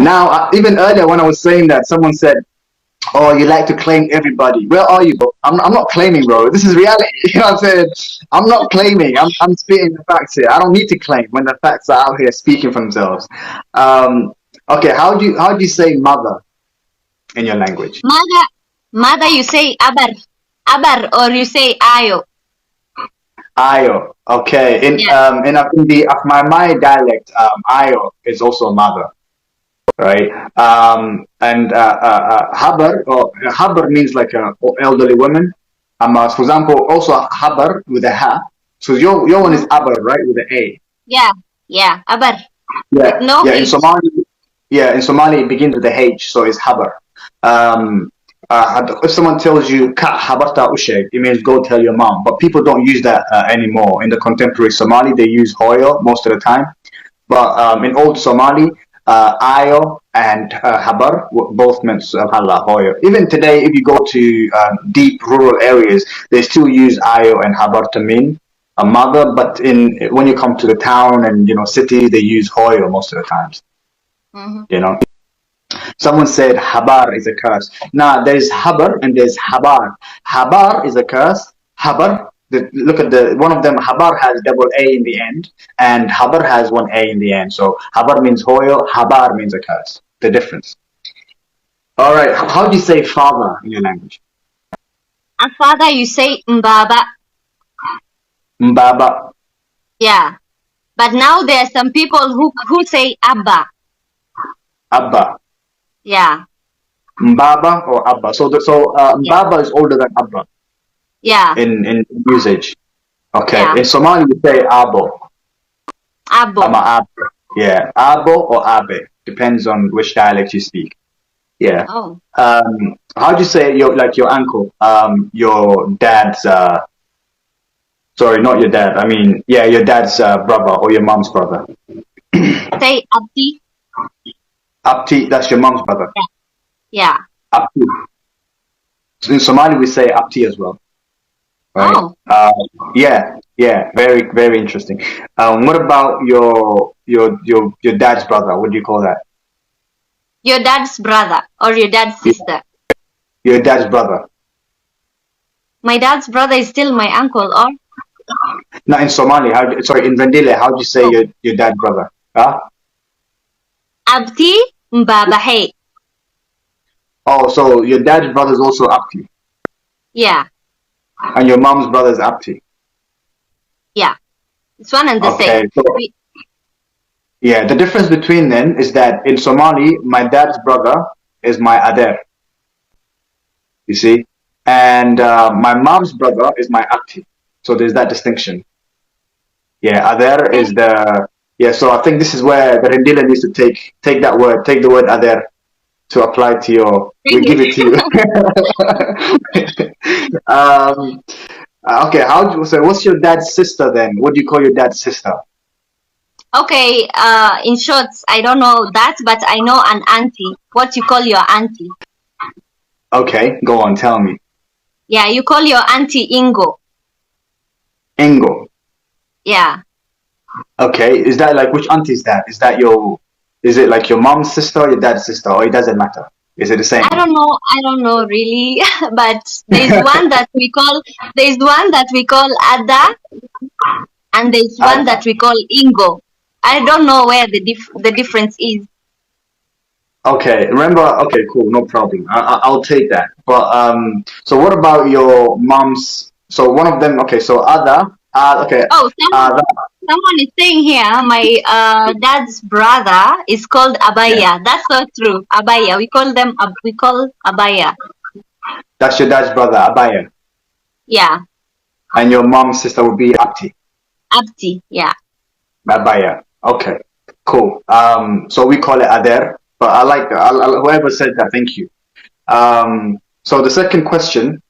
Now, even earlier when I was saying that, someone said, "Oh, you like to claim everybody." Where are you, bro? I'm not claiming, bro. This is reality. You know what I'm saying? I'm not claiming. I'm spitting the facts here. I don't need to claim when the facts are out here speaking for themselves. Okay, how do you say mother in your language? Mother, you say abar, or you say ayo. Ayo. Okay. In the my dialect, ayo is also mother, right? And habar means like an elderly woman. For example, also habar with a ha. So your one is abar, right, with an a. Yeah, abar. Yeah, No yeah. H. In Somali it begins with a H, so it's habar. If someone tells you "Ka habarta usheg," it means go tell your mom. But people don't use that anymore. In the contemporary Somali, they use hoyo most of the time. But in old Somali, ayo and habar both meant hala, hoyo. Even today, if you go to deep rural areas, they still use ayo and habar to mean a mother. But when you come to the town and city, they use hoyo most of the times. You know. Someone said habar is a curse. Now there's habar and there's habar. Habar is a curse. Habar, look at one of them. Habar has double A in the end, and habar has one A in the end. So habar means hoyo. Habar means a curse. The difference. All right. How do you say father in your language? A father, you say mbaba. Mbaba. Yeah, but now there are some people who say abba. Abba. Yeah. Mbaba or Abba. So Mbaba is older than Abba. Yeah. In usage. Okay. Yeah. In Somali we say Abo. Abo. Yeah. Abo or Abe. Depends on which dialect you speak. Yeah. Oh. How do you say your uncle? Your dad's sorry, not your dad. I mean, yeah, your dad's brother or your mom's brother. Say abdi. Abti, that's your mom's brother. Yeah. Abti. So in Somali we say Abti as well. Right? Oh. Yeah. Very, very interesting. What about your dad's brother? What do you call that? Your dad's brother or your dad's sister? Your dad's brother. My dad's brother is still my uncle, or? No, in Somali. In RANDIILE, how do you say your dad's brother? Huh? Abti mbabahe. Oh, so your dad's brother is also Abti. Yeah. And your mom's brother is Abti. Yeah. It's one and the same. So, yeah, the difference between them is that in Somali, my dad's brother is my Ader. You see? And my mom's brother is my Abti. So there's that distinction. Yeah, Ader is the... Yeah, so I think this is where the RANDIILE needs to take the word Ader to apply to your... We give it to you. Okay, so what's your dad's sister then? What do you call your dad's sister? Okay, in short, I don't know that, but I know an auntie. What you call your auntie? Okay, go on, tell me. Yeah, you call your auntie Ingo. Ingo? Yeah. Okay, is that like, which auntie is that? Is it like your mom's sister or your dad's sister, or it doesn't matter? Is it the same? I don't know really, but there's one that we call Ada, and there's one that we call Ingo. I don't know where the difference is. Okay, remember, okay, cool, no problem. I'll take that. But so what about your mom's, so one of them, okay, so Ada, okay. Oh, someone is saying here, my dad's brother is called Abaya. Yeah. That's so true. Abaya. We call Abaya. That's your dad's brother, Abaya. Yeah. And your mom's sister would be Abti. Abti, yeah. Abaya. Okay. Cool. So we call it Ader, but I like whoever said that, thank you. So the second question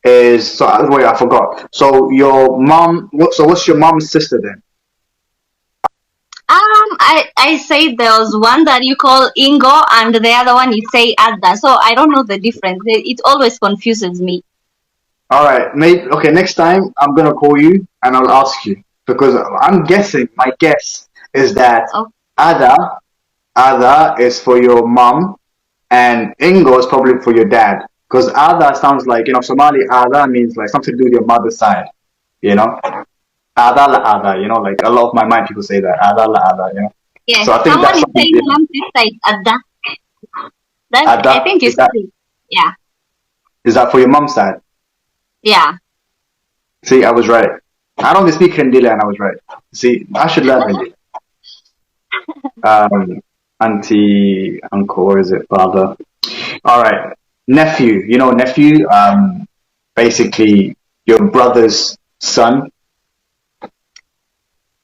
is, wait, I forgot. So your mom, what's your mom's sister then? I say there was one that you call Ingo and the other one you say Adda. So I don't know the difference. It always confuses me. All right, mate. Okay, next time I'm gonna call you and I'll ask you, because I'm guessing. My guess is that Ada Ada is for your mom, and Ingo is probably for your dad. Because Ada sounds like, Somali Ada means like something to do with your mother's side, you know? Ada la Ada, like a lot of my mind people say that. Ada la Ada, Yes. So I think Someone that's is something. saying mom sister is Adda. That I Ada, think it's true. Yeah. is that for your mom's side? Yeah. See, I was right. I don't speak Hindi and I was right. See, I should learn Hindi. Auntie, uncle, or is it father? All right, nephew. Nephew. Basically your brother's son.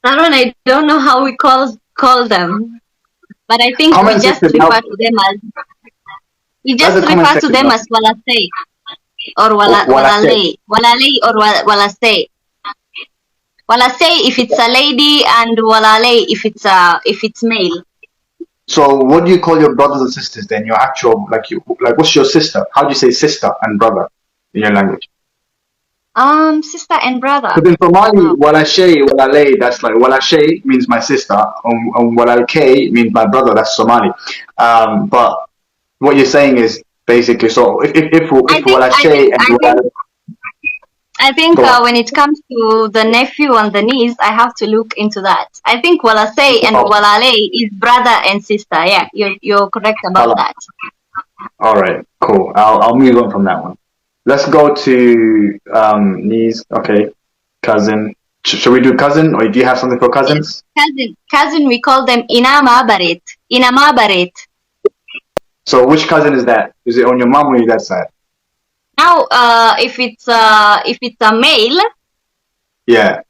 I don't know how we call them, but I think we just refer to them as walasei or walalei or walasei. Walasei if it's a lady and walalei if it's male. So what do you call your brothers and sisters then? Your actual what's your sister? How do you say sister and brother in your language? Sister and brother. Because in Somali, walalei, that's like walashay means my sister, and walalkei means my brother. That's Somali. But what you're saying is basically, so if walashay and walalei. I think when it comes to the nephew and the niece, I have to look into that. I think walasei and walalei is brother and sister. Yeah, you're correct about that. All right, cool. I'll move on from that one. Let's go to niece. Okay, cousin. Should we do cousin, or do you have something for cousins? Cousin. We call them inamabaret. Inamabaret. So which cousin is that? Is it on your mom or your dad's side? Now, if it's a male, yeah,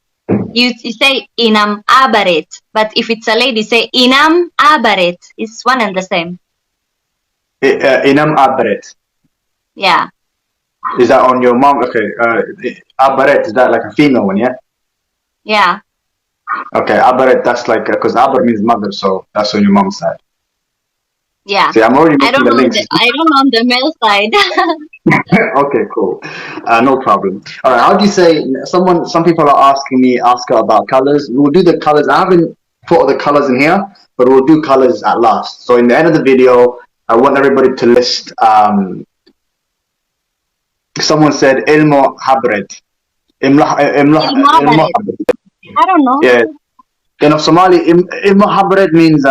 you say inam abaret. But if it's a lady, say inam abaret. It's one and the same. Inam abaret. Yeah. Is that on your mom? Okay. Abaret, is that like a female one? Yeah. Yeah. Okay, abaret. That's like because abar means mother, so that's on your mom's side. Yeah. See, I'm already making the links. I don't know on the male side. Okay, cool. No problem. All right. How do you say? Some people are asking me about colors. We'll do the colors. I haven't put the colors in here, but we'll do colors at last. So in the end of the video, I want everybody to list. Someone said ilmo habred. I don't know. Yeah. Somali ilmo habred means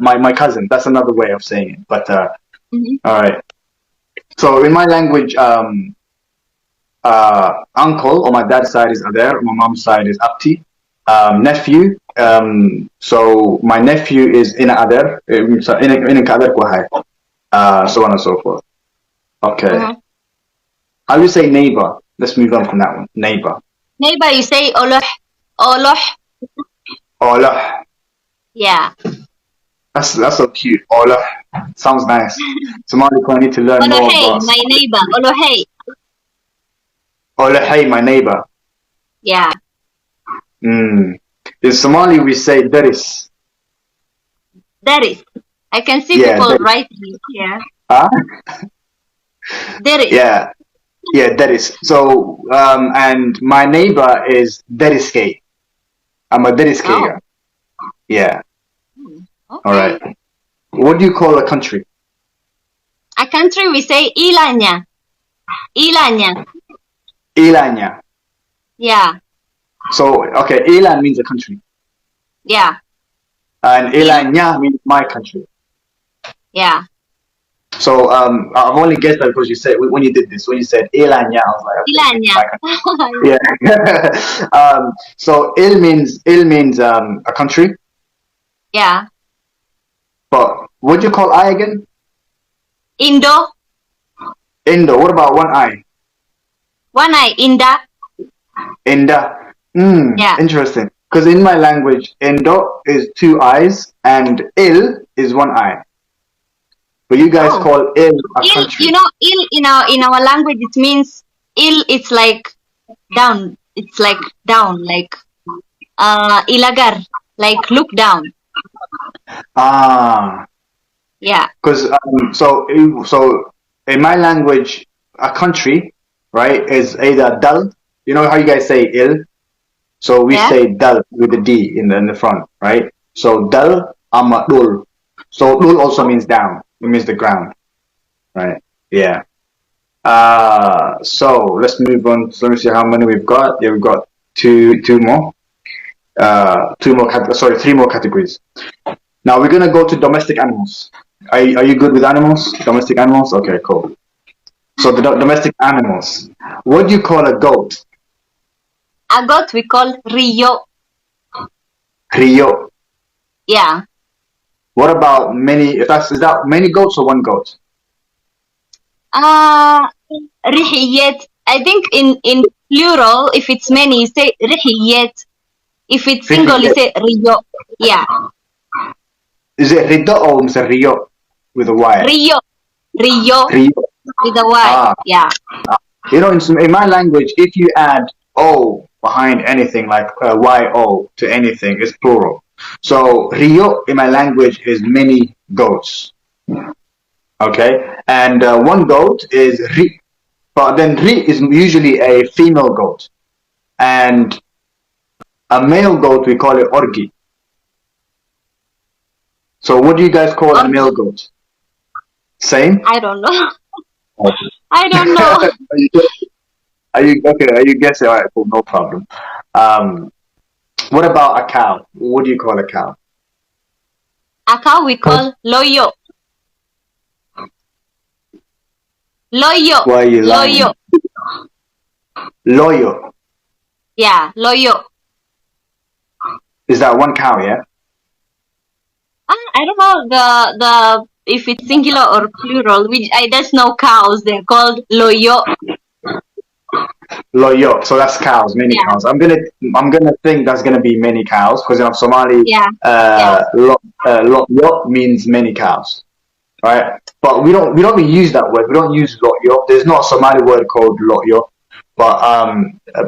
my cousin. That's another way of saying it. But all right. So in my language, uncle on my dad's side is Ader, on my mom's side is Apti. Nephew, so my nephew is Ina Ader, so on and so forth. Okay. How do you say neighbor? Let's move on from that one. Neighbor. Neighbor, you say oloh. Oloh. Oloh. Yeah. That's so cute. Oloh. Sounds nice. Somali, I need to learn more about. My neighbor. Olohei. Olohei, my neighbor. Yeah. In Somali, we say deris. Deris. I can see people writing here. Huh? Deris. Yeah. Yeah, deris. So, and my neighbor is deriskei. I'm a deriskei. Oh. Yeah. Okay. All right. What do you call a country? A country, we say ilanya. Ilanya. Ilanya. Yeah. So, okay, Ilan means a country. Yeah. And Ilanya means my country. Yeah. So, I've only guessed that because you said, when you did this, when you said Ilanya, I was like, okay, yeah. So, Il means a country. Yeah. But what do you call I again? Indo. Indo. What about one eye? One eye. Inda. Inda. Yeah. Interesting. Because in my language, Indo is two eyes and Il is one eye. But you guys call Il a country. You know, Il in our language it means Il. It's like down. It's like down. Like ilagar. Like look down. Ah. Yeah. Because so in my language, a country, right, is either dal. You know how you guys say il? So we say dal with the D in the front, right? So dal amadul. So lul also means down. It means the ground, right? Yeah. So let's move on. So let me see how many we've got. Yeah, we've got two more. Sorry, three more categories. Now we're gonna go to domestic animals. Are you good with animals? Domestic animals? Okay, cool. So the domestic animals. What do you call a goat? A goat we call Rio. Rio. Yeah. What about many? Is that many goats or one goat? Rihiyet. I think in plural, if it's many, you say Rihiyet. If it's single, you say Rio. Yeah. Is it Rido or Rio with a Y? Rio. Rio. With a Y. Yeah. You know, in my language, if you add O behind anything like YO to anything, it's plural. So Rio in my language is many goats. Okay, and one goat is Ri, but then Ri is usually a female goat, and a male goat we call it Orgi. So what do you guys call a male goat? Same? I don't know. I don't know. Are you okay? Are you guessing? All right, cool, no problem. What about a cow? What do you call a cow? A cow we call Loyo. Loyo. Why are you lying? Loyo. Loyo. Yeah, Loyo. Is that one cow? Yeah. I don't know the if it's singular or plural. Which I just know cows. They're called Loyo. Loyo. So that's cows, many cows. I'm gonna think that's gonna be many cows because in Somali, Loyo means many cows, right? But we don't really use that word. We don't use Loyo. There's not a Somali word called Loyo. But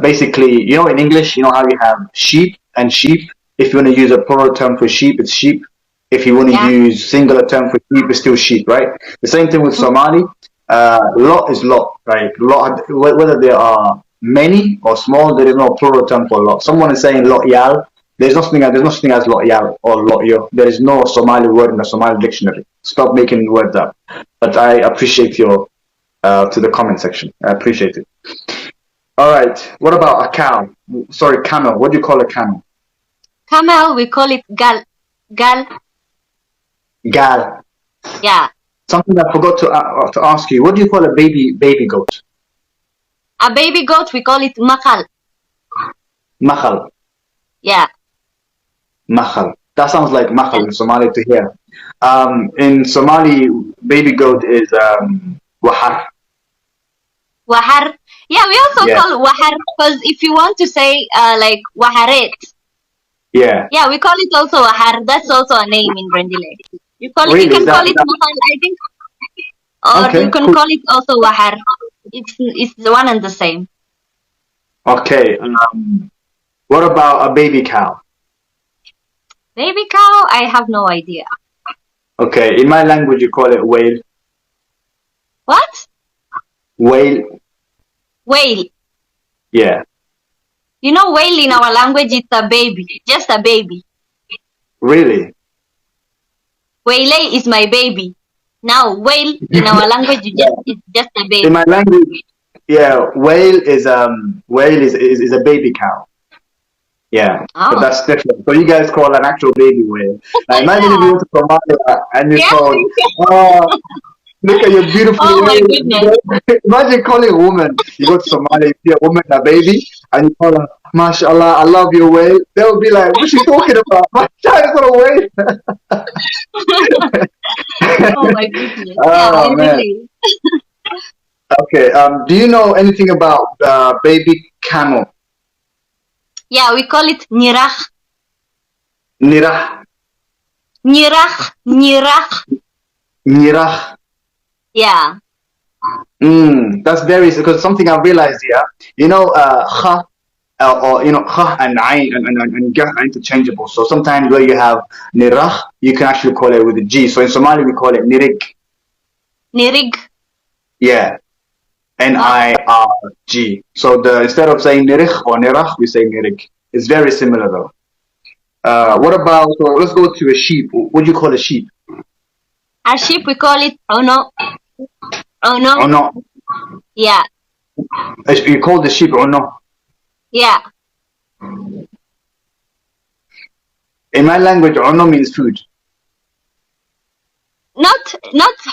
basically, you know, in English, you know how you have sheep and sheep. If you want to use a plural term for sheep, it's sheep. If you want to use singular term for sheep, it's still sheep, right? The same thing with Somali. Lot is lot, right? Lot, whether there are many or small, there is no plural term for lot. Someone is saying lot yal. There's no such thing as lot yal or lot yo. There is no Somali word in the Somali dictionary. Stop making words up. But I appreciate your to the comment section. I appreciate it. All right. What about a cow? Sorry, camel. What do you call a camel? Camel, we call it gal. Gal. Gal. Yeah. Something I forgot to ask you. What do you call a baby goat? A baby goat, we call it makal. Makal. Yeah. Makal. That sounds like makal in Somali to hear. In Somali, baby goat is wahar. Wahar. Yeah, we also call wahar because if you want to say like waharet. Yeah. Yeah, we call it also wahar. That's also a name in RANDIILE. You can call it mahal, I think, or you can call it also wahar. It's the one and the same. Okay. What about a baby cow? Baby cow, I have no idea. Okay, in my language you call it whale. What? Whale. Whale. Yeah. You know, whale in our language it's a baby, just a baby. Really? Whale is my baby. Now, whale in our language it's just a baby. In my language, yeah, whale is a baby cow. Yeah, but that's different. So you guys call an actual baby whale. Now imagine if you went to Somalia and you called, oh, look at your beautiful my whale. goodness. Imagine calling a woman. You go to Somalia, you see a woman, a baby, and you call her, MashaAllah, I love your whale. They'll be like, what's she talking about? My child's not a whale. Oh my goodness. Oh, man. Really. Okay, do you know anything about baby camel? Yeah, we call it nirach. Nirach. Nirach. Nirach. Nirach. Yeah. That's very, because something I've realized here, you know, kha, or you know, kha and ayn and gah are interchangeable. So sometimes where you have nirach, you can actually call it with a G. So in Somali we call it nirig. Nirig. Yeah. Nirg. So instead of saying nirich or nirach, we say nirig. It's very similar though. What about, so let's go to a sheep. What do you call a sheep? Our sheep, we call it ono. Oh Ono. no. Yeah. You call the sheep oh no. Yeah. In my language, oh no means food. Not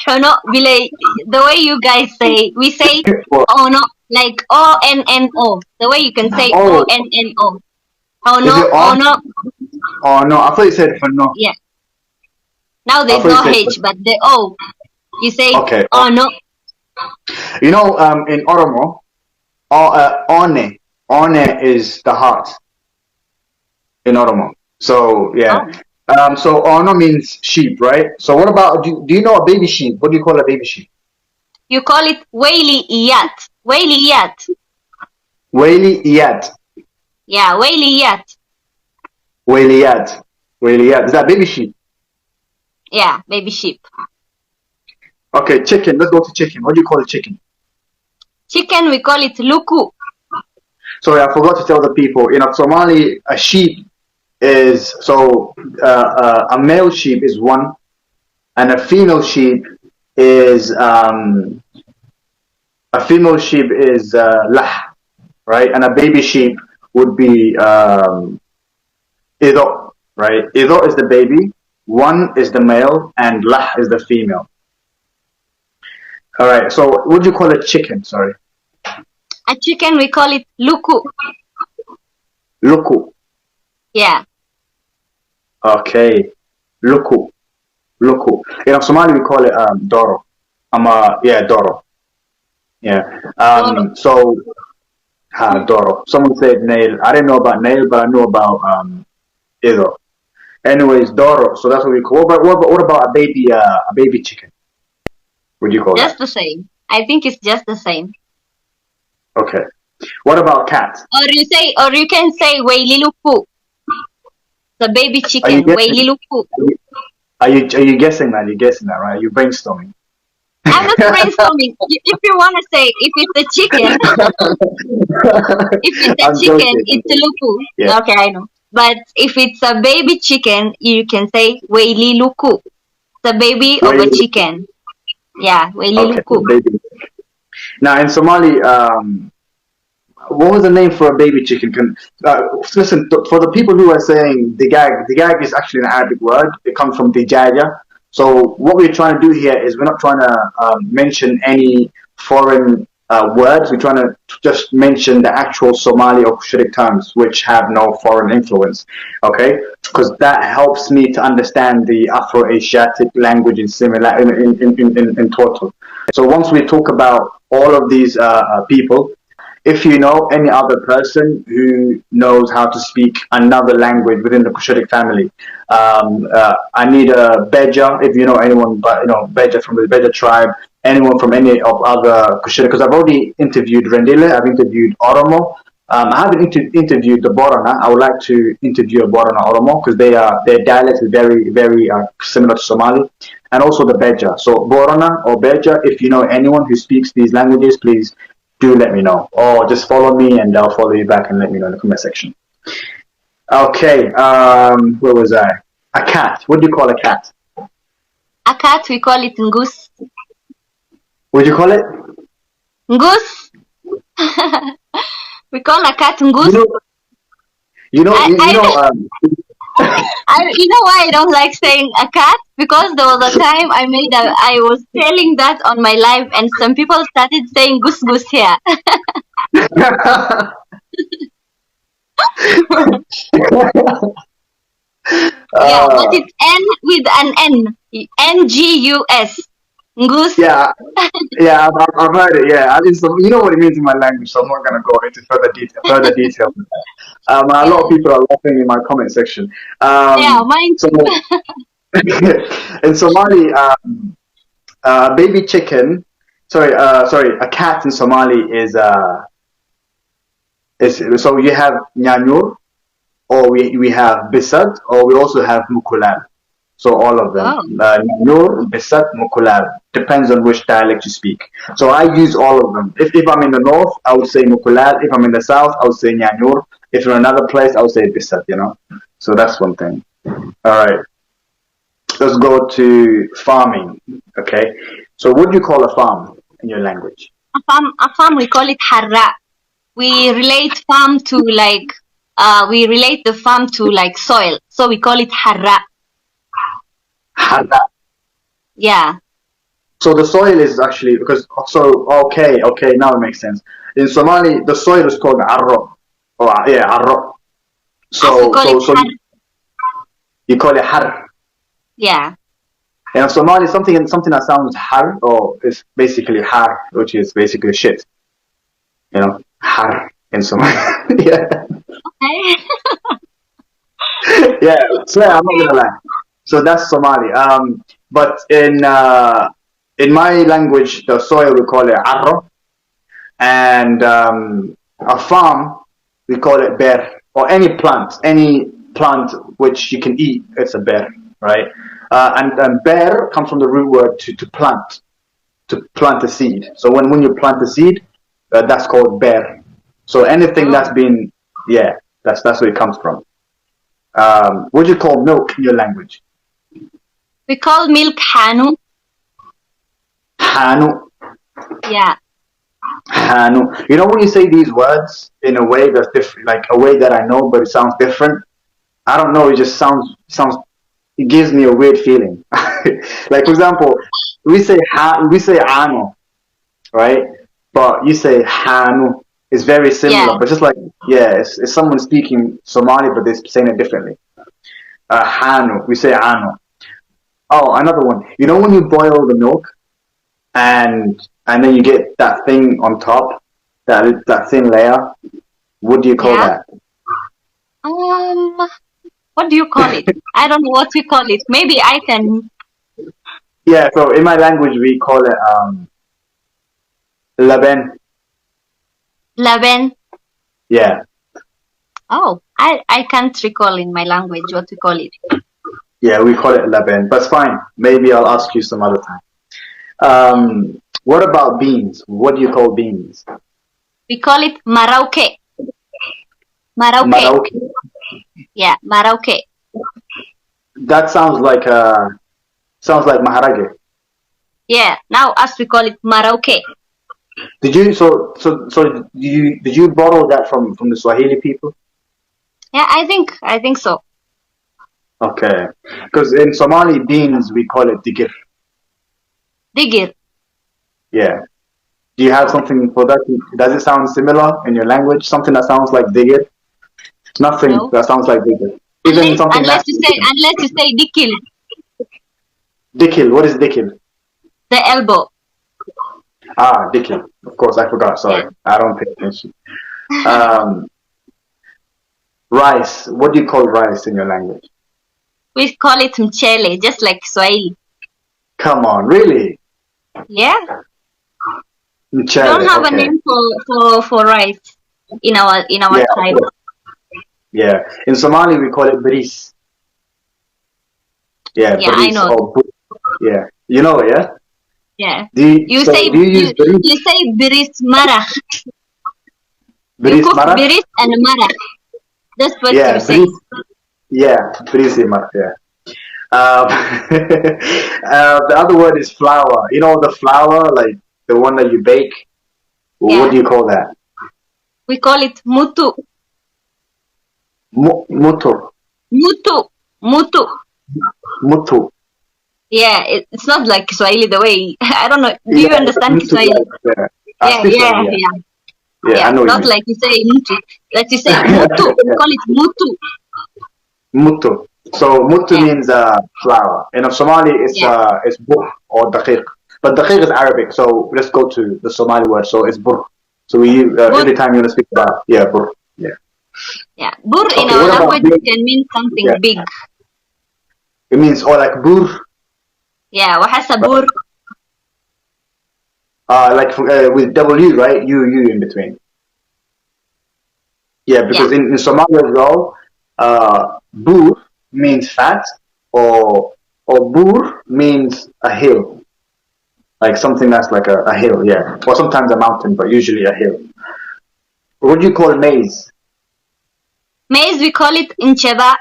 ono, Bile. The way you guys say, we say Well, ono, like ONNO. The way you can say oh, ONNO. is it on? Ono. Oh no, I thought you said oh no. Yeah. Now I there's thought no you said H, but the O. You say okay. ono. You know, in Oromo, one is the heart in Oromo. So yeah. Oh. So ono means sheep, right? So what about do you know a baby sheep? What do you call a baby sheep? You call it Waili Iyat. Waili Iyat. Waili iyat. Yeah, Waili Iyat. Waili iyat. Waili iyat. Is that baby sheep? Yeah, baby sheep. Okay, chicken. Let's go to chicken. What do you call a chicken? Chicken, we call it Luku. Sorry, I forgot to tell the people. In Somali, a sheep is a male sheep is one, and a female sheep is lah, right? And a baby sheep would be ido, right? Ido is the baby, one is the male, and lah is the female. All right. So what do you call a chicken? Sorry. A chicken, we call it Luku. Luku. Yeah. Okay. Luku. Luku. In Somali, we call it doro. Doro. Yeah. Doro. So, doro. Someone said nail. I didn't know about nail, but I know about ido. Anyways, doro. So that's what we call. What about a baby chicken? What do you call Just that? the same. I think it's just the same. Okay. What about cat? Or you can say Waililuku. The baby chicken, Waililuku. Are you guessing that? You're guessing that, right? You're brainstorming. I'm not brainstorming. If you want to say, if it's a chicken, it's a luku. Yeah. Okay, I know. But if it's a baby chicken, you can say Waililuku. The baby of a chicken. Yeah, Waililuku. Okay, now in Somali, what was the name for a baby chicken? Listen, for the people who are saying digag is actually an Arabic word. It comes from dijaja. So what we're trying to do here is we're not trying to mention any foreign words. We're trying to just mention the actual Somali or Cushitic terms, which have no foreign influence. Okay, because that helps me to understand the Afro-Asiatic language in total. So once we talk about all of these people, if you know any other person who knows how to speak another language within the Cushitic family, I need a Beja, if you know anyone, but Beja from the Beja tribe, anyone from any of other Cushitic, because I've already interviewed RANDIILE, I've interviewed Oromo, I haven't interviewed the Borana. I would like to interview a Borana Oromo because their dialect is very, very similar to Somali, and also the Beja. So Borana or Beja, if you know anyone who speaks these languages, please do let me know, or just follow me and I'll follow you back and let me know in the comment section. Okay, where was I? A cat. What do you call a cat? A cat, we call it Ngus. What do you call it? Ngus. We call a cat Ngus. You know why I don't like saying a cat? Because there was a time I was telling that on my live, and some people started saying goose goose here. Yeah, but it's N with an N. N-G-U-S. Goose. Yeah, I've heard it. Yeah, you know what it means in my language, so I'm not gonna go into further detail. A lot of people are laughing in my comment section. Yeah, mine too. In Somali, baby chicken. Sorry, a cat in Somali is so you have nyanyur, or we have bisad, or we also have mukulab. So all of them. Nyanyur, bisad, mukulab. Depends on which dialect you speak. So I use all of them. If I'm in the north, I would say mukulab. If I'm in the south, I would say nyanyur. If you're in another place, I would say bisad, So that's one thing. All right. let's go to farming. Okay, so what do you call a farm in your language? A farm we call it harra. We relate farm to like we relate the farm to like soil, so we call it harra. Hala. Yeah. So the soil is actually because okay, now it makes sense. In Somali, the soil is called arro. Oh yeah, arro. So you call it har. Yeah. And in Somali, something that sounds har or is basically har, which is basically shit. You know, har in Somali. Yeah. Okay. Yeah, swear, I'm not gonna lie. So that's Somali. But in my language, the soil we call it arro, and a farm we call it ber, or any plant which you can eat. It's a ber, right? And ber comes from the root word to plant a seed. So when you plant a seed, that's called ber. So anything that's been, yeah, that's where it comes from. What do you call milk in your language? We call milk hanu. Hanu. Yeah. Hanu. You know when you say these words in a way that's different, like a way that I know, but it sounds different. I don't know. It just sounds. It gives me a weird feeling. Like for example, we say anu, right? But you say hanu. It's very similar, Yeah. but just like it's someone speaking Somali, but they're saying it differently. Hanu. We say anu. Oh, another one. You know when you boil the milk, and then you get that thing on top, that thin layer. What do you call that? What do you call it? I don't know what you call it. Maybe I can. Yeah. So in my language, we call it laben. Laben. Yeah. Oh, I can't recall in my language what we call it. Yeah, we call it laben, but it's fine. Maybe I'll ask you some other time. What about beans? What do you call beans? We call it marauke. Marauke. Marauke. Yeah, marauke. That sounds like maharage. Yeah, now us we call it marauke. Did you borrow that from the Swahili people? Yeah, I think so. Okay, because in Somali beans we call it digir. Digir. Yeah. Do you have something for that? Does it sound similar in your language? Something that sounds like digir? Nothing that sounds like digir. Even something unless you say dikil. Dikil. What is dikil? The elbow. Ah, dikil. Of course, I forgot. Sorry, I don't pay attention. Rice. What do you call rice in your language? We call it mchele, just like Swahili. Come on, really? Yeah. Mchele, we don't have okay. a name for rice in our tribe. Yeah. In Somali we call it bris. Yeah, yeah, bris. I know. Yeah. You know it, yeah? Yeah. Do you say biris marah. Biris you cook marah? biris and marah. That's what you say. Biris. Yeah, biris marah, yeah. The other word is flour. You know the flour, like the one that you bake? Yeah. What do you call that? We call it mutu. Mutu. Mutu. Yeah, it's not like Swahili the way. I don't know. Do you understand Swahili? Yeah. I know. Not like you say mutu. Like you say mutu. We call it mutu. Mutu. So mutu means flour. In Somali, it's bur or daqiq. But daqiq is Arabic, so let's go to the Somali word. So it's bur. So we every time you want to speak about bur. Yeah. Yeah, bur in our language can mean something big. It means like bur. Yeah, wahasa bur. Like with W, right? U in between. Yeah, because in Somali as well, bur means fat, or bur means a hill, like something that's like a hill, yeah, or sometimes a mountain, but usually a hill. What do you call maize? Maize, we call it incheba.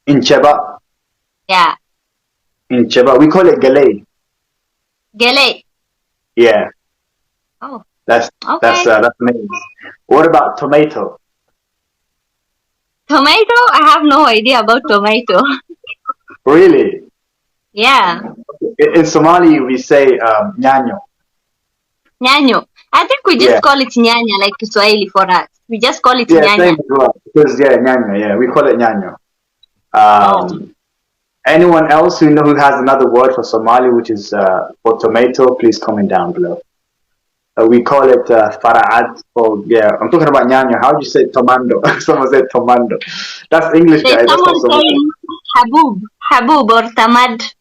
Incheba. Yeah. In Cheba, we call it galay. Gele. Yeah, Oh. that's Okay. that's maize. What about tomato? Tomato? I have no idea about tomato. Really? Yeah. In Somali, we say nyanyo. Nyanyo. I think we just Yeah, call it nyanya like Kiswahili for us. We just call it yeah, nyanya. same as well. Because yeah, nyanyo. Yeah, we call it nyanyo. Oh. Anyone else who has another word for Somali, which is for tomato, please comment down below. We call it fara'ad. Oh yeah, I'm talking about nyanyo. How do you say tomando? Someone said tomando. That's English, There's guys. That's not someone Somali. saying habub. Habub or tamad.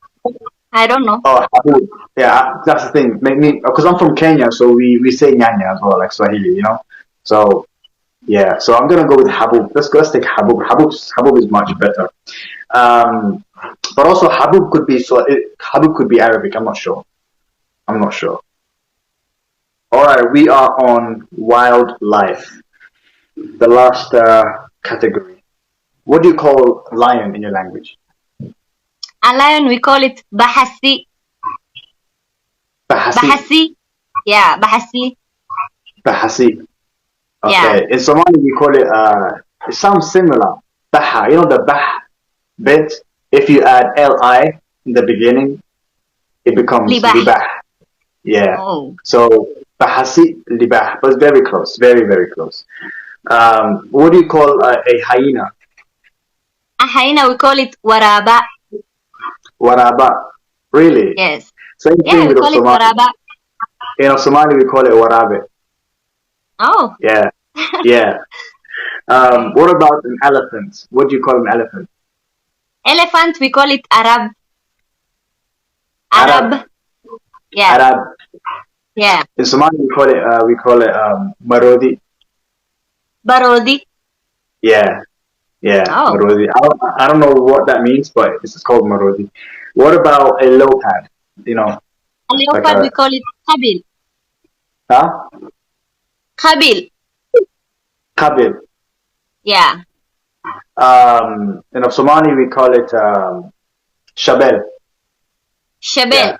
I don't know. Oh, habub. Yeah, that's the thing. Because I'm from Kenya, so we say nyanya as well, like Swahili, you know. So yeah, so I'm gonna go with habub. Let's take habub. Habub is much better. But also habub could be habub could be Arabic. I'm not sure. I'm not sure. All right, we are on wildlife. The last category. What do you call lion in your language? A lion, we call it bahasi. Bahasi. Bahasi. Yeah, bahasi. Bahasi. Okay. Yeah. In Somali, we call it, it sounds similar. Baha. You know the bah bit? If you add li in the beginning, it becomes Libah. libah. Yeah. Oh. So, bahasi libah. But it's very close. Very, very close. What do you call a hyena? A hyena, we call it waraba. Waraba. Really? Yes. Same Yeah, thing we with call it Somali. waraba. In Somali, we call it warabe. Oh. Yeah. Yeah. What about an elephant? What do you call an elephant? Elephant, we call it Arab. Arab. Arab. Yeah. Arab. Yeah. In Somali, we call it marodi. Barodi. Yeah. Yeah. Oh. Marodi. I don't know what that means, but it's called marodi. What about a leopard? You know. A leopard, we call it Kabil. Huh? Kabil. Kabib. Yeah. In Somali, we call it shabel. Shabel.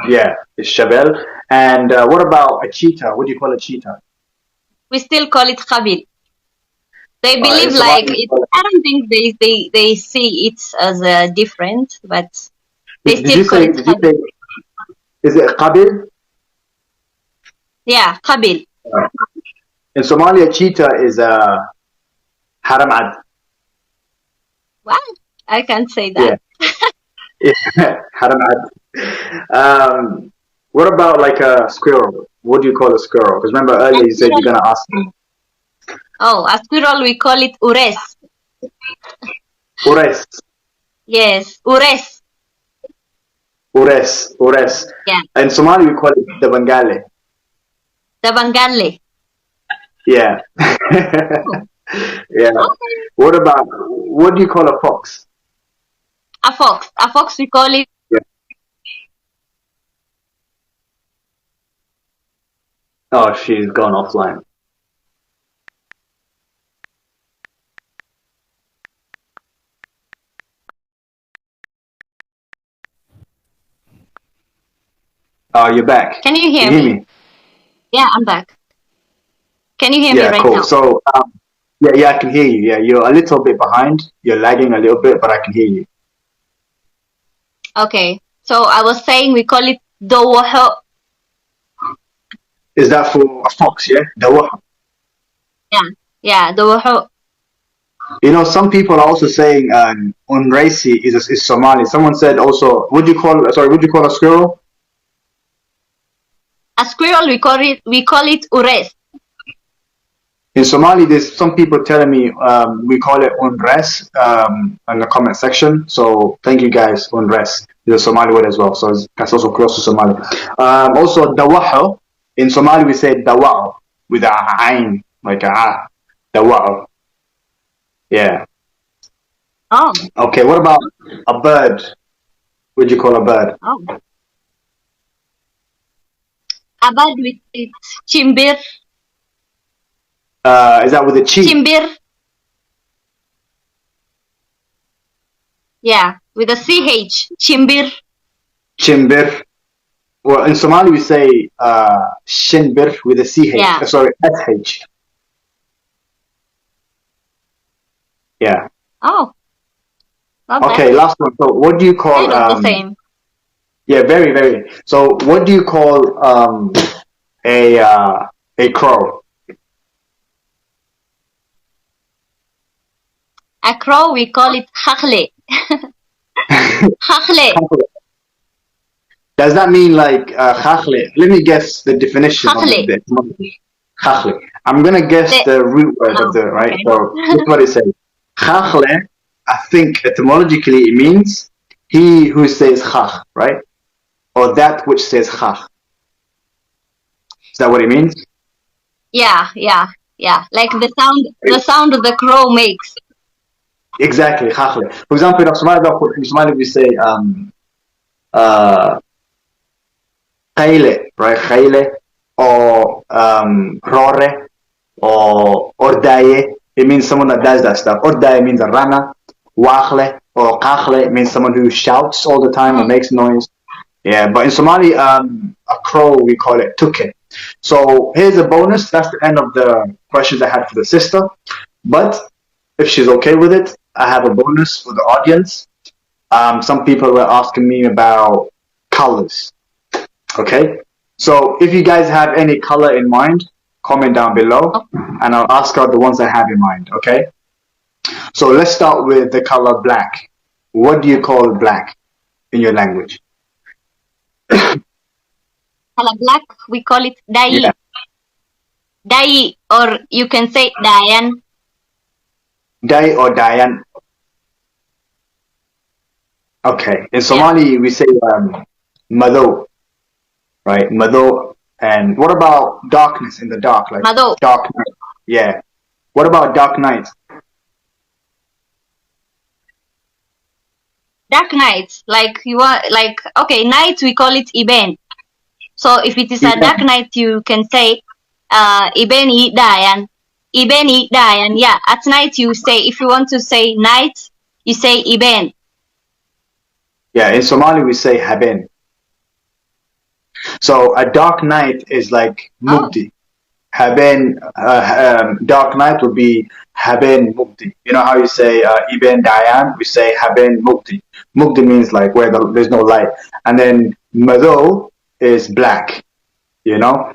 Yeah, it's shabel. And what about a cheetah? What do you call a cheetah? We still call it Kabil. They believe in like Somali, it. I don't think they see it as different, but they did still you call say? it Did you Kabil. say? Is it qabil? Yeah, Kabil. In Somalia, cheetah is haramad. Wow, I can't say that. Yeah, haramad. What about like a squirrel? What do you call a squirrel? Because remember earlier you said you're gonna ask me. Oh, a squirrel, we call it ures. Ures. Yes, ures. Ures. Ures. Yeah. In Somali, we call it the Bangale. The Bangale. Yeah. Yeah. Okay. What do you call a fox? A fox. A fox, we call it. Yeah. Oh, she's gone offline. Oh, you're back. Can you hear me? Yeah, I'm back. Can you hear me right cool. now? So, yeah, I can hear you. Yeah, you're a little bit behind. You're lagging a little bit, but I can hear you. Okay. So I was saying we call it dowaho. Is that for a fox? Yeah, dawaha. Yeah, dowaho. You know, some people are also saying unraisi is Somali. Someone said also, would you call a squirrel? A squirrel, we call it ures. In Somali, there's some people telling me we call it unres in the comment section. So thank you guys, unres is a Somali word as well. So that's also close to Somali. Also, dawaho. In Somali, we say dawa'o with a ain, like a dawa'o. Yeah. Oh. Okay, what about a bird? What do you call a bird? Oh. A bird with it. Chimbir. Is that with a chi? Chimbir. Yeah. with a CH. Chimbir. Chimbir. Well, in Somali we say shinbir with a CH. Yeah. Sorry, SH. Yeah. Oh. Not Okay, bad. last one. So what do you call Kind of the same. Yeah, very, very. So what do you call a crow? A crow, we call it xaasle. Xaasle. Does that mean like xaasle? Let me guess the definition of Xaasle. the xaasle. I'm gonna guess the root word of the right. Okay. So this is what it says. Xaasle, I think etymologically it means he who says xaas, right? Or that which says xaas. Is that what it means? Yeah. Like the sound the crow makes. Exactly, xaasle. For example, in Somali we say Khayle, right? Khayle or Rore or Ordaye. It means someone that does that stuff. Ordaye means a runner. Wakhle or Kakhle means someone who shouts all the time or makes noise. Yeah, but in Somali, a crow, we call it tuke. So here's a bonus. That's the end of the questions I had for the sister. But if she's okay with it, I have a bonus for the audience. Some people were asking me about colors. Okay, so if you guys have any color in mind, comment down below, and I'll ask out the ones I have in mind. Okay, so let's start with the color black. What do you call black in your language? Color black, we call it dai. Yeah. Dai, or you can say dayan. Dai or dayan. Okay, in Somali we say mado, right? Mado. And what about darkness in the dark, like Mado. dark night? Yeah. What about dark night? Dark nights, like you are like okay, night we call it iben. So if it is a dark night, you can say ibeni dayan. Ibeni dayan. Yeah, at night you say, if you want to say night, you say iben. Yeah, in Somali we say haben. So a dark night is like mugdi. Haben, dark night would be haben mugdi. You know how you say iben dayan? We say haben mugdi. Mugdi means like where there's no light. And then mado is black. You know?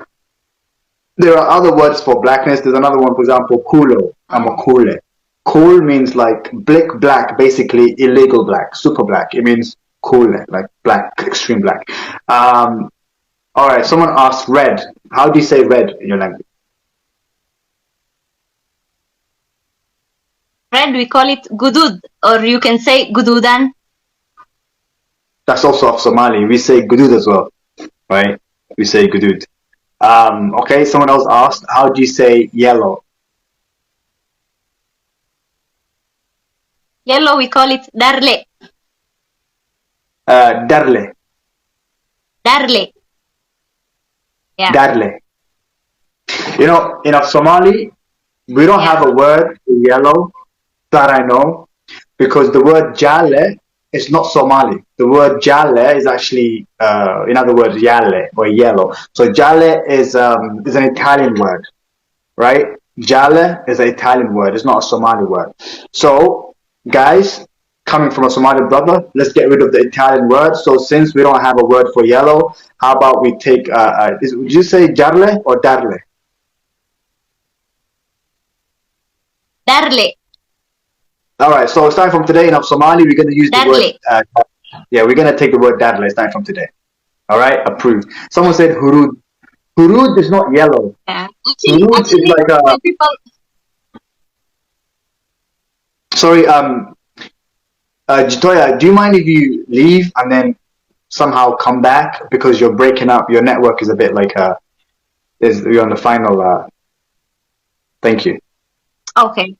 There are other words for blackness. There's another one, for example, kulo. I'm a kule. Cool means like black, basically illegal black, super black. It means cool, like black, extreme black. All right, someone asked red. How do you say red in your language? Red, we call it gudud, or you can say gududan. That's also of Somali. We say gudud as well, right? We say gudud. Okay, someone else asked, how do you say yellow? Yellow, we call it darle. Darle. Darle. Yeah. Darle. You know, in Somali, we don't have a word for yellow that I know, because the word jale is not Somali. The word jale is actually, in other words, yale or yellow. So jale is an Italian word, right? Jale is an Italian word. It's not a Somali word. So, guys, coming from a Somali brother, let's get rid of the Italian word. So since we don't have a word for yellow, how about we take, would you say jarle or darle? Darle. All right, so starting from today in Somali, we're going to use the word, we're going to take the word darle starting from today. All right, approved. Someone said hurud. Hurud is not yellow. Yeah. Hurud is like a... People... Sorry, Jitoya, do you mind if you leave and then somehow come back, because you're breaking up? Your network is a bit like you're on the final. Thank you. Okay.